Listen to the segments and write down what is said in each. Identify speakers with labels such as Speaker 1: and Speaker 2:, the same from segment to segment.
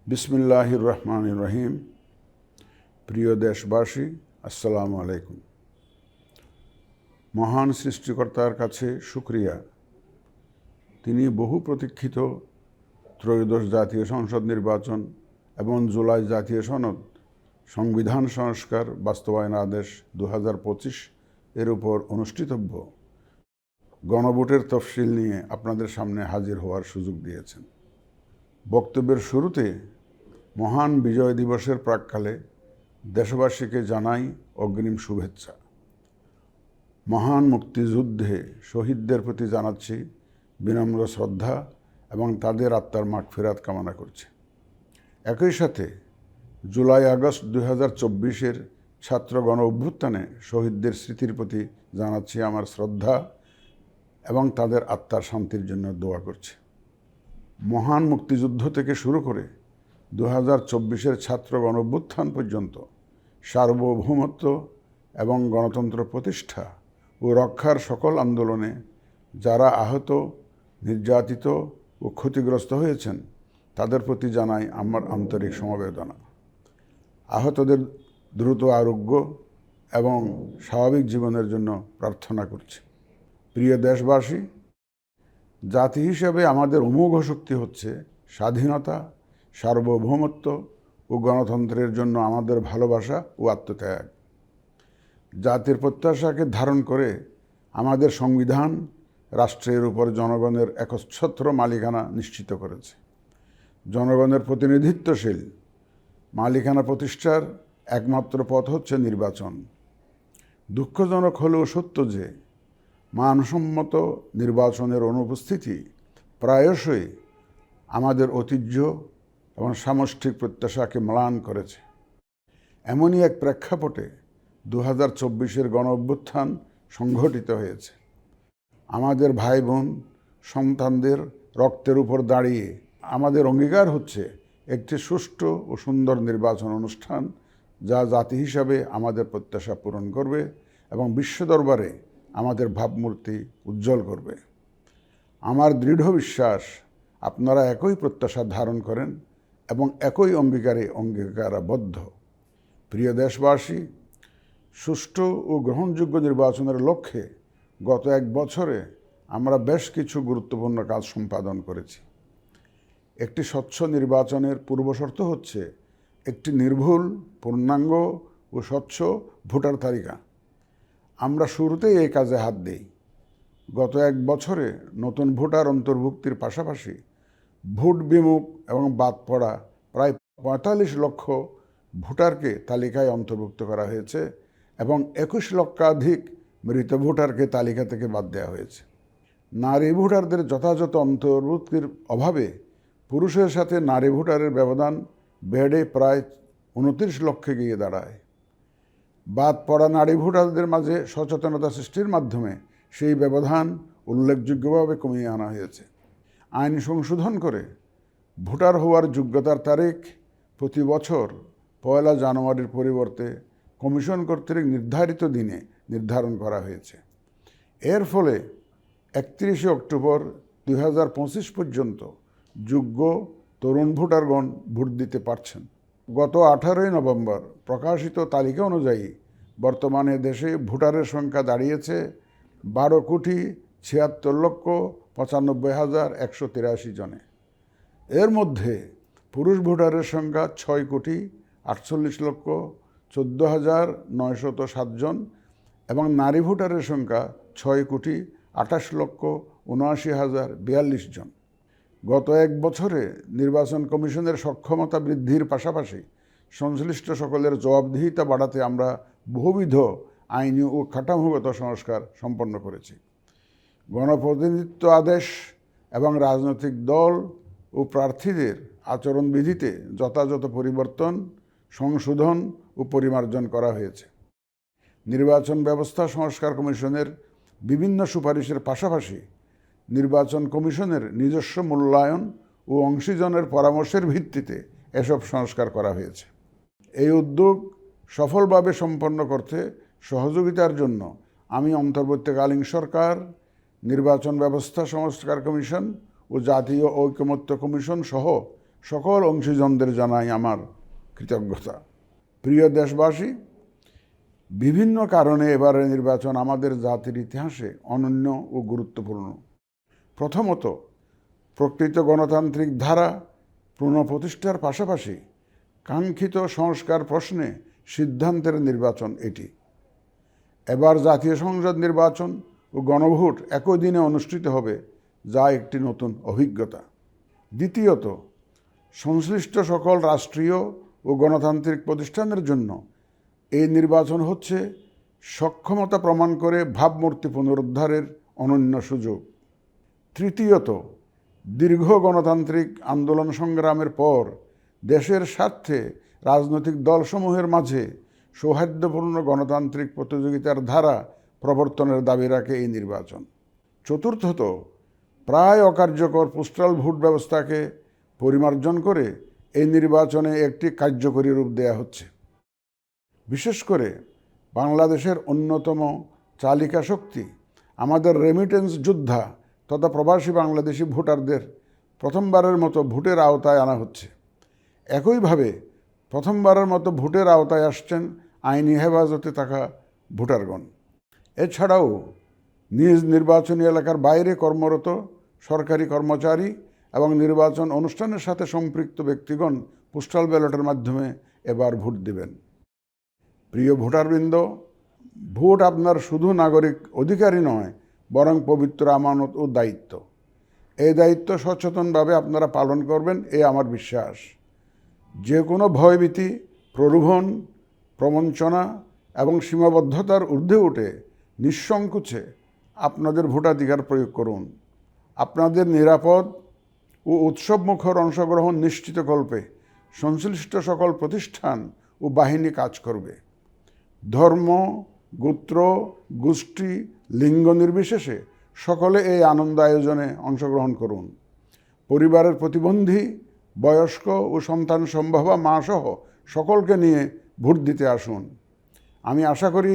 Speaker 1: বিসমিল্লাহির রহমানির রহিম। প্রিয় দেশবাসী, আসসালামু আলাইকুম। মহান সৃষ্টিকর্তার কাছে শুকরিয়া, তিনি বহু প্রতীক্ষিত ত্রয়োদশ জাতীয় সংসদ নির্বাচন এবং জুলাই জাতীয় সনদ সংবিধান সংস্কার বাস্তবায়ন আদেশ 2025 এর উপর অনুষ্ঠিতব্য গণভোটের তফসিল নিয়ে আপনাদের সামনে হাজির হওয়ার সুযোগ দিয়েছেন। বক্তব্যের শুরুতে মহান বিজয় দিবসের প্রাক্কালে দেশবাসীকে জানাই অগ্রিম শুভেচ্ছা। মহান মুক্তিযুদ্ধে শহীদদের প্রতি জানাচ্ছি বিনম্র শ্রদ্ধা এবং তাদের আত্মার মাগফিরাত কামনা করছি। একই সাথে জুলাই আগস্ট 2024-এর ছাত্র গণ অভ্যুত্থানে শহীদদের স্মৃতির প্রতি জানাচ্ছি আমার শ্রদ্ধা এবং তাদের আত্মার শান্তির জন্য দোয়া করছি। মহান মুক্তিযুদ্ধ থেকে শুরু করে 2024-এর ছাত্র গণ অভ্যুত্থান পর্যন্ত সার্বভৌমত্ব এবং গণতন্ত্র প্রতিষ্ঠা ও রক্ষার সকল আন্দোলনে যারা আহত, নির্যাতিত ও ক্ষতিগ্রস্ত হয়েছেন তাদের প্রতি জানাই আমার আন্তরিক সমবেদনা। আহতদের দ্রুত আরোগ্য এবং স্বাভাবিক জীবনের জন্য প্রার্থনা করছি। প্রিয় দেশবাসী, জাতি হিসেবে আমাদের অমোঘ শক্তি হচ্ছে স্বাধীনতা, সার্বভৌমত্ব ও গণতন্ত্রের জন্য আমাদের ভালোবাসা ও আত্মত্যাগ। জাতির প্রত্যাশাকে ধারণ করে আমাদের সংবিধান রাষ্ট্রের উপর জনগণের একচ্ছত্র মালিকানা নিশ্চিত করেছে। জনগণের প্রতিনিধিত্বশীল মালিকানা প্রতিষ্ঠার একমাত্র পথ হচ্ছে নির্বাচন। দুঃখজনক হলেও সত্য যে মানসম্মত নির্বাচনের অনুপস্থিতি প্রায়শই আমাদের ঐতিহ্য এবং সামষ্টিক প্রত্যাশাকে ম্লান করেছে। এমনই এক প্রেক্ষাপটে 2024-এর গণ অভ্যুত্থান সংঘটিত হয়েছে। আমাদের ভাই বোন সন্তানদের রক্তের উপর দাঁড়িয়ে আমাদের অঙ্গীকার হচ্ছে একটি সুষ্ঠু ও সুন্দর নির্বাচন অনুষ্ঠান, যা জাতি হিসাবে আমাদের প্রত্যাশা পূরণ করবে এবং বিশ্ব দরবারে আমাদের ভাবমূর্তি উজ্জ্বল করবে। আমার দৃঢ় বিশ্বাস আপনারা একই প্রত্যাশা ধারণ করেন এবং একই অঙ্গীকারাবদ্ধ। প্রিয় দেশবাসী, সুষ্ঠু ও গ্রহণযোগ্য নির্বাচনের লক্ষ্যে গত এক বছরে আমরা বেশ কিছু গুরুত্বপূর্ণ কাজ সম্পাদন করেছি। একটি স্বচ্ছ নির্বাচনের পূর্বশর্ত হচ্ছে একটি নির্ভুল, পূর্ণাঙ্গ ও স্বচ্ছ ভোটার তালিকা। আমরা শুরুতেই এই কাজে হাত দিই। গত এক বছরে নতুন ভোটার অন্তর্ভুক্তির পাশাপাশি ভোট বিমুখ এবং বাদ পড়া প্রায় 45 লক্ষ ভোটারকে তালিকায় অন্তর্ভুক্ত করা হয়েছে এবং 21 লক্ষাধিক মৃত ভোটারকে তালিকা থেকে বাদ দেওয়া হয়েছে। নারী ভোটারদের যথাযথ অন্তর্ভুক্তির অভাবে পুরুষের সাথে নারী ভোটারের ব্যবধান বেড়ে প্রায় 29 লক্ষে গিয়ে দাঁড়ায়। বাদ পড়া নারী ভোটারদের মাঝে সচেতনতা সৃষ্টির মাধ্যমে সেই ব্যবধান উল্লেখযোগ্যভাবে কমিয়ে আনা হয়েছে। আইন সংশোধন করে ভোটার হওয়ার যোগ্যতার তারিখ প্রতি বছর 1 জানুয়ারির পরিবর্তে কমিশন কর্তৃক নির্ধারিত দিনে নির্ধারণ করা হয়েছে। এর ফলে 31 অক্টোবর 2025 পর্যন্ত যোগ্য তরুণ ভোটারগণ ভোট দিতে পারছেন। গত 18 নভেম্বর প্রকাশিত তালিকা অনুযায়ী বর্তমানে দেশে ভোটারের সংখ্যা দাঁড়িয়েছে 12,76,95,183 জনে। এর মধ্যে পুরুষ ভোটারের সংখ্যা 6,48,14,907 জন এবং নারী ভোটারের সংখ্যা 6,28,79,042 জন। গত এক বছরে নির্বাচন কমিশনের সক্ষমতা বৃদ্ধির পাশাপাশি সংশ্লিষ্ট সকলের জবাবদিহিতা বাড়াতে আমরা বহুবিধ আইনি ও কাঠামোগত সংস্কার সম্পন্ন করেছি। গণপ্রতিনিধিত্ব আদেশ এবং রাজনৈতিক দল ও প্রার্থীদের আচরণবিধিতে যথাযথ পরিবর্তন, সংশোধন ও পরিমার্জন করা হয়েছে। নির্বাচন ব্যবস্থা সংস্কার কমিশনের বিভিন্ন সুপারিশের পাশাপাশি নির্বাচন কমিশনের নিজস্ব মূল্যায়ন ও অংশীজনের পরামর্শের ভিত্তিতে এসব সংস্কার করা হয়েছে। এই উদ্যোগ সফলভাবে সম্পন্ন করতে সহযোগিতার জন্য আমি অন্তর্বর্তীকালীন সরকার, নির্বাচন ব্যবস্থা সংস্কার কমিশন ও জাতীয় ঐকমত্য কমিশন সহ সকল অংশীজনদের জানাই আমার কৃতজ্ঞতা। প্রিয় দেশবাসী, বিভিন্ন কারণে এবারের নির্বাচন আমাদের জাতির ইতিহাসে অনন্য ও গুরুত্বপূর্ণ। প্রথমত, প্রকৃত গণতান্ত্রিক ধারা পুনঃপ্রতিষ্ঠার পাশাপাশি কাঙ্ক্ষিত সংস্কার প্রশ্নে সিদ্ধান্তের নির্বাচন এটি। এবার জাতীয় সংসদ নির্বাচন ও গণভোট একই দিনে অনুষ্ঠিত হবে, যা একটি নতুন অভিজ্ঞতা। দ্বিতীয়ত, সংশ্লিষ্ট সকল রাষ্ট্রীয় ও গণতান্ত্রিক প্রতিষ্ঠানের জন্য এই নির্বাচন হচ্ছে সক্ষমতা প্রমাণ করে ভাবমূর্তি পুনরুদ্ধারের অনন্য সুযোগ। তৃতীয়ত, দীর্ঘ গণতান্ত্রিক আন্দোলন সংগ্রামের পর দেশের স্বার্থে রাজনৈতিক দলসমূহের মাঝে সৌহার্দ্যপূর্ণ গণতান্ত্রিক প্রতিযোগিতার ধারা প্রবর্তনের দাবি রাখে এই নির্বাচন। চতুর্থত, প্রায় অকার্যকর পোস্টাল ভোট ব্যবস্থাকে পরিমার্জন করে এই নির্বাচনে একটি কার্যকরী রূপ দেয়া হচ্ছে। বিশেষ করে বাংলাদেশের অন্যতম চালিকা শক্তি আমাদের রেমিটেন্স যোদ্ধা তথা প্রবাসী বাংলাদেশি ভোটারদের প্রথমবারের মতো ভোটের আওতায় আনা হচ্ছে। একইভাবে প্রথমবারের মতো ভোটের আওতায় আসছেন আইনি হেফাজতে থাকা ভোটারগণ। এছাড়াও নিজ নির্বাচনী এলাকার বাইরে কর্মরত সরকারি কর্মচারী এবং নির্বাচন অনুষ্ঠানের সাথে সম্পৃক্ত ব্যক্তিগণ পোস্টাল ব্যালটের মাধ্যমে এবার ভোট দেবেন। প্রিয় ভোটারবৃন্দ, ভোট আপনার শুধু নাগরিক অধিকারই নয়, বরং পবিত্র আমানত ও দায়িত্ব। এই দায়িত্ব সচেতনভাবে আপনারা পালন করবেন, এ আমার বিশ্বাস। যে কোনো ভয়ভীতি, প্রলোভন, প্রবঞ্চনা এবং সীমাবদ্ধতার ঊর্ধ্বে উঠে নিঃসংকোচে আপনাদের ভোটাধিকার প্রয়োগ করুন। আপনাদের নিরাপদ ও উৎসবমুখর অংশগ্রহণ নিশ্চিতকল্পে সংশ্লিষ্ট সকল প্রতিষ্ঠান ও বাহিনী কাজ করবে। ধর্ম, গোত্র, গোষ্ঠী, লিঙ্গ নির্বিশেষে সকলে এই আনন্দ আয়োজনে অংশগ্রহণ করুন। পরিবারের প্রতিবন্ধী, বয়স্ক ও সন্তান সম্ভবা মা সহ সকলকে নিয়ে ভোট দিতে আসুন। আমি আশা করি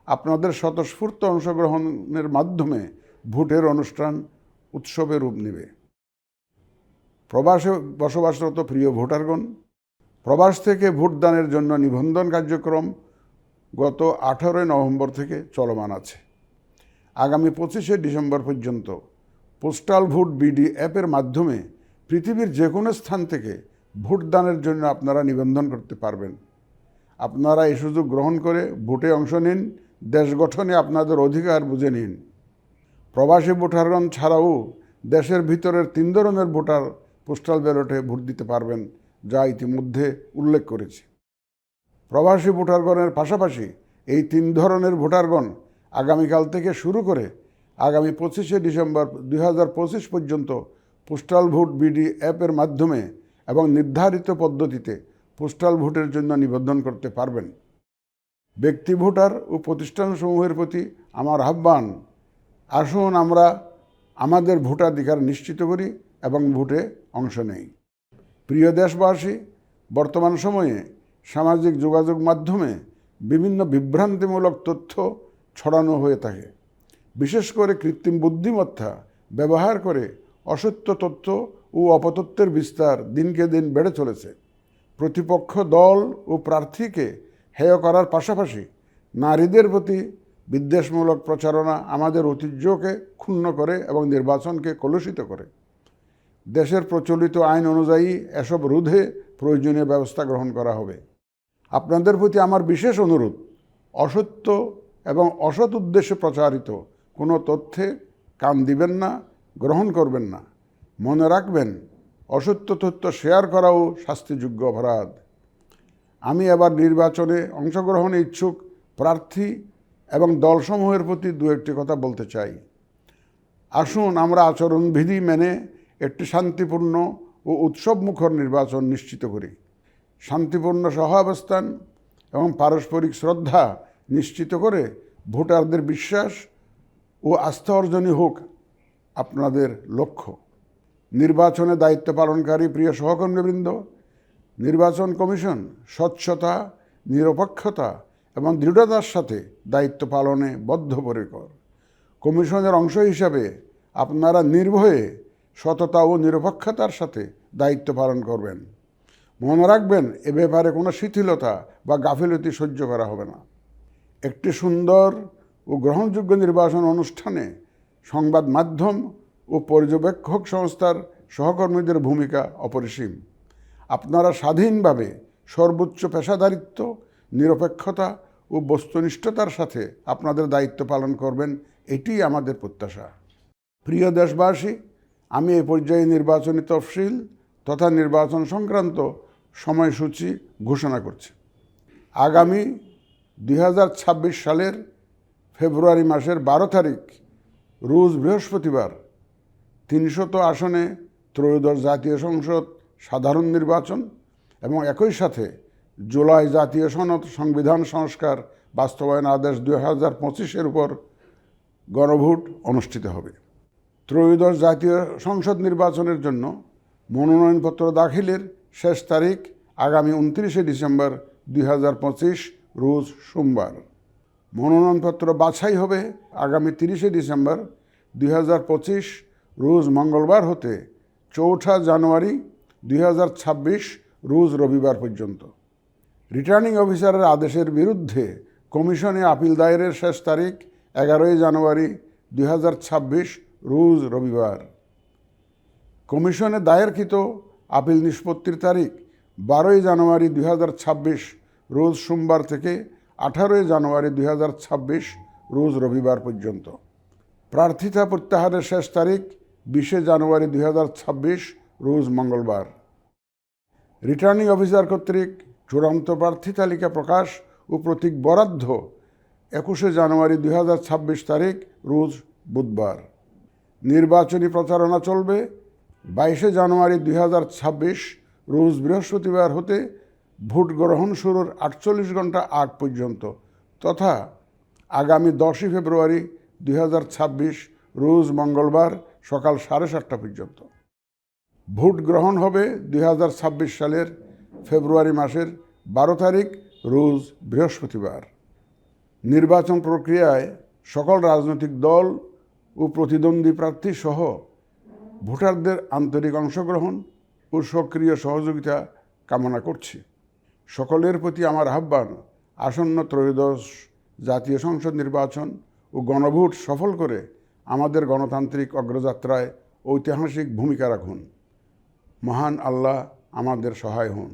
Speaker 1: আপনাদের স্বতঃস্ফূর্ত অংশগ্রহণের মাধ্যমে ভোটের অনুষ্ঠান উৎসবে রূপ নেবে। প্রবাসে বসবাসরত প্রিয় ভোটারগণ, প্রবাস থেকে ভোটদানের জন্য নিবন্ধন কার্যক্রম গত 18 নভেম্বর থেকে চলমান আছে। আগামী 25শে ডিসেম্বর পর্যন্ত পোস্টাল ভোট বিডি অ্যাপের মাধ্যমে পৃথিবীর যে কোনো স্থান থেকে ভোটদানের জন্য আপনারা নিবন্ধন করতে পারবেন। আপনারা এই সুযোগ গ্রহণ করে ভোটে অংশ নিন, দেশ গঠনে আপনাদের অধিকার বুঝে নিন। প্রবাসী ভোটারগণ ছাড়াও দেশের ভিতরের 3 ধরনের ভোটার পোস্টাল ব্যালটে ভোট দিতে পারবেন, যা ইতিমধ্যে উল্লেখ করেছি। প্রবাসী ভোটারগণের পাশাপাশি এই 3 ধরনের ভোটারগণ আগামীকাল থেকে শুরু করে আগামী 25শে ডিসেম্বর 2025 পর্যন্ত পোস্টাল ভোট বিডি অ্যাপের মাধ্যমে এবং নির্ধারিত পদ্ধতিতে পোস্টাল ভোটের জন্য নিবন্ধন করতে পারবেন। ব্যক্তি ভোটার ও প্রতিষ্ঠানসমূহের প্রতি আমার আহ্বান, আসুন আমরা আমাদের ভোটাধিকার নিশ্চিত করি এবং ভোটে অংশ নেই। প্রিয় দেশবাসী, বর্তমান সময়ে সামাজিক যোগাযোগ মাধ্যমে বিভিন্ন বিভ্রান্তিমূলক তথ্য ছড়ানো হয়ে থাকে। বিশেষ করে কৃত্রিম বুদ্ধিমত্তা ব্যবহার করে অসত্য তথ্য ও অপতথ্যের বিস্তার দিনকে দিন বেড়ে চলেছে। প্রতিপক্ষ দল ও প্রার্থীকে হেয় করার পাশাপাশি নারীদের প্রতি বিদ্বেষমূলক প্রচারণা আমাদের ঐতিহ্যকে ক্ষুণ্ণ করে এবং নির্বাচনকে কলুষিত করে। দেশের প্রচলিত আইন অনুযায়ী এসব রোধে প্রয়োজনীয় ব্যবস্থা গ্রহণ করা হবে। আপনাদের প্রতি আমার বিশেষ অনুরোধ, অসত্য এবং অসৎ উদ্দেশ্যে প্রচারিত কোনো তথ্যে কান দিবেন না, গ্রহণ করবেন না। মনে রাখবেন, অসত্য তথ্য শেয়ার করাও শাস্তিযোগ্য অপরাধ। আমি এবার নির্বাচনে অংশগ্রহণে ইচ্ছুক প্রার্থী এবং দলসমূহের প্রতি 2-1টি কথা বলতে চাই। আসুন আমরা আচরণবিধি মেনে একটি শান্তিপূর্ণ ও উৎসবমুখর নির্বাচন নিশ্চিত করি। শান্তিপূর্ণ সহাবস্থান এবং পারস্পরিক শ্রদ্ধা নিশ্চিত করে ভোটারদের বিশ্বাস ও আস্থা অর্জনই হোক আপনাদের লক্ষ্য। নির্বাচনে দায়িত্ব পালনকারী প্রিয় সহকর্মীবৃন্দ, নির্বাচন কমিশন স্বচ্ছতা, নিরপেক্ষতা এবং দৃঢ়তার সাথে দায়িত্ব পালনে বদ্ধপরিকর। কমিশনের অংশ হিসাবে আপনারা নির্ভয়ে সততা ও নিরপেক্ষতার সাথে দায়িত্ব পালন করবেন। মনে রাখবেন, এ ব্যাপারে কোনো শিথিলতা বা গাফিলতি সহ্য করা হবে না। একটি সুন্দর ও গ্রহণযোগ্য নির্বাচন অনুষ্ঠানে সংবাদ মাধ্যম ও পর্যবেক্ষক সংস্থার সহকর্মীদের ভূমিকা অপরিসীম। আপনারা স্বাধীনভাবে সর্বোচ্চ পেশাদারিত্ব, নিরপেক্ষতা ও বস্তুনিষ্ঠতার সাথে আপনাদের দায়িত্ব পালন করবেন, এটিই আমাদের প্রত্যাশা। প্রিয় দেশবাসী, আমি এই পর্যায়ে নির্বাচনী তফসিল তথা নির্বাচন সংক্রান্ত সময়সূচি ঘোষণা করছি। আগামী 2026 সালের ফেব্রুয়ারি মাসের 12 তারিখ রোজ বৃহস্পতিবার 300 আসনে ত্রয়োদশ জাতীয় সংসদ সাধারণ নির্বাচন এবং একই সাথে জুলাই জাতীয় সনদ সংবিধান সংস্কার বাস্তবায়ন আদেশ 2025-এর উপর গণভোট অনুষ্ঠিত হবে। ত্রয়োদশ জাতীয় সংসদ নির্বাচনের জন্য মনোনয়নপত্র দাখিলের শেষ তারিখ আগামী 29 ডিসেম্বর 2025 রোজ সোমবার। মনোনয়নপত্র বাছাই হবে আগামী 30 ডিসেম্বর 2025 রোজ মঙ্গলবার হতে 4 জানুয়ারি 2026 রোজ রবিবার পর্যন্ত। রিটার্নিং অফিসারের আদেশের বিরুদ্ধে কমিশনে আপিল দায়েরের শেষ তারিখ 11 জানুয়ারি 2026 রোজ রবিবার। কমিশনে দায়েরকৃত আপিল নিষ্পত্তির তারিখ 12 জানুয়ারি 2026 রোজ সোমবার থেকে 18 জানুয়ারি 2026 রোজ রবিবার পর্যন্ত। প্রার্থিতা প্রত্যাহারের শেষ তারিখ 20 জানুয়ারি 2026 রোজ মঙ্গলবার। রিটার্নিং অফিসার কর্তৃক চূড়ান্ত প্রার্থী তালিকা প্রকাশ ও প্রতীক বরাদ্দ 21 জানুয়ারি 2026 তারিখ রোজ বুধবার। নির্বাচনী প্রচারণা চলবে 22 জানুয়ারি 2026 রোজ বৃহস্পতিবার হতে ভোট গ্রহণ শুরুর 48 ঘন্টা আগ পর্যন্ত তথা আগামী 10 ফেব্রুয়ারি 2026 রোজ মঙ্গলবার সকাল 7:30 পর্যন্ত। ভোট গ্রহণ হবে 2026 সালের ফেব্রুয়ারি মাসের 12 তারিখ রোজ বৃহস্পতিবার। নির্বাচন প্রক্রিয়ায় সকল রাজনৈতিক দল ও প্রতিদ্বন্দ্বী প্রার্থী সহ ভোটারদের আন্তরিক অংশগ্রহণ ও সক্রিয় সহযোগিতা কামনা করছি। সকলের প্রতি আমার আহ্বান, আসন্ন ত্রয়োদশ জাতীয় সংসদ নির্বাচন ও গণভোট সফল করে আমাদের গণতান্ত্রিক অগ্রযাত্রায় ঐতিহাসিক ভূমিকা রাখুন। মহান আল্লাহ আমাদের সহায় হন।